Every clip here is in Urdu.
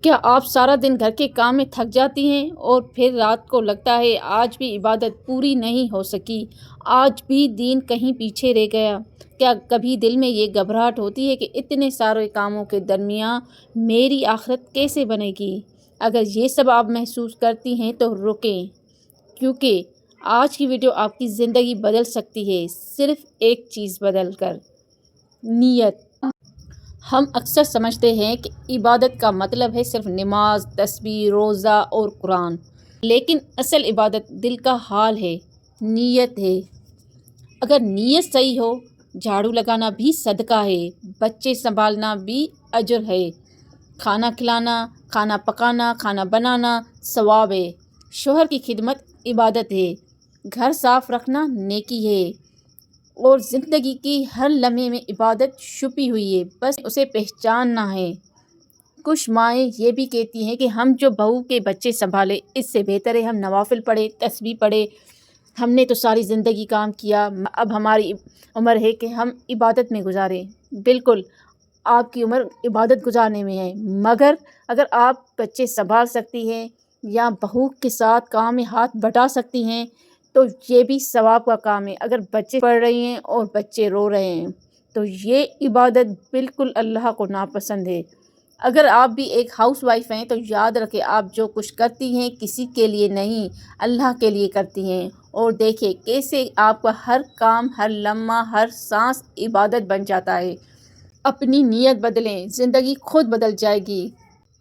کیا آپ سارا دن گھر کے کام میں تھک جاتی ہیں اور پھر رات کو لگتا ہے آج بھی عبادت پوری نہیں ہو سکی، آج بھی دین کہیں پیچھے رہ گیا؟ کیا کبھی دل میں یہ گھبراہٹ ہوتی ہے کہ اتنے سارے کاموں کے درمیان میری آخرت کیسے بنے گی؟ اگر یہ سب آپ محسوس کرتی ہیں تو رکیں، کیونکہ آج کی ویڈیو آپ کی زندگی بدل سکتی ہے، صرف ایک چیز بدل کر، نیت۔ ہم اکثر سمجھتے ہیں کہ عبادت کا مطلب ہے صرف نماز، تسبیح، روزہ اور قرآن، لیکن اصل عبادت دل کا حال ہے، نیت ہے۔ اگر نیت صحیح ہو، جھاڑو لگانا بھی صدقہ ہے، بچے سنبھالنا بھی اجر ہے، کھانا کھلانا، کھانا پکانا، کھانا بنانا ثواب ہے، شوہر کی خدمت عبادت ہے، گھر صاف رکھنا نیکی ہے، اور زندگی کی ہر لمحے میں عبادت چھپی ہوئی ہے، بس اسے پہچاننا ہے۔ کچھ مائیں یہ بھی کہتی ہیں کہ ہم جو بہو کے بچے سنبھالے اس سے بہتر ہے ہم نوافل پڑھیں، تسبیح پڑھیں، ہم نے تو ساری زندگی کام کیا، اب ہماری عمر ہے کہ ہم عبادت میں گزاریں۔ بالکل، آپ کی عمر عبادت گزارنے میں ہے، مگر اگر آپ بچے سنبھال سکتی ہیں یا بہو کے ساتھ کام میں ہاتھ بٹا سکتی ہیں تو یہ بھی ثواب کا کام ہے۔ اگر بچے پڑھ رہی ہیں اور بچے رو رہے ہیں تو یہ عبادت بالکل اللہ کو ناپسند ہے۔ اگر آپ بھی ایک ہاؤس وائف ہیں تو یاد رکھیں آپ جو کچھ کرتی ہیں کسی کے لیے نہیں، اللہ کے لیے کرتی ہیں، اور دیکھیں کیسے آپ کا ہر کام، ہر لمحہ، ہر سانس عبادت بن جاتا ہے۔ اپنی نیت بدلیں، زندگی خود بدل جائے گی۔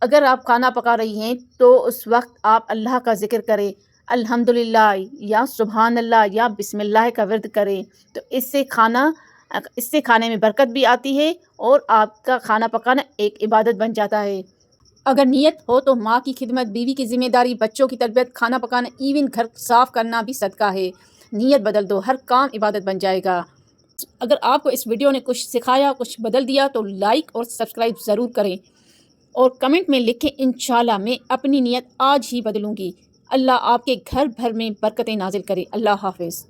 اگر آپ کھانا پکا رہی ہیں تو اس وقت آپ اللہ کا ذکر کریں، الحمدللہ یا سبحان اللہ یا بسم اللہ کا ورد کریں، تو اس سے کھانے میں برکت بھی آتی ہے اور آپ کا کھانا پکانا ایک عبادت بن جاتا ہے۔ اگر نیت ہو تو ماں کی خدمت، بیوی کی ذمہ داری، بچوں کی تربیت، کھانا پکانا، ایون گھر صاف کرنا بھی صدقہ ہے۔ نیت بدل دو، ہر کام عبادت بن جائے گا۔ اگر آپ کو اس ویڈیو نے کچھ سکھایا، کچھ بدل دیا تو لائک اور سبسکرائب ضرور کریں، اور کمنٹ میں لکھیں انشاءاللہ میں اپنی نیت آج ہی بدلوں گی۔ اللہ آپ کے گھر بھر میں برکتیں نازل کرے۔ اللہ حافظ۔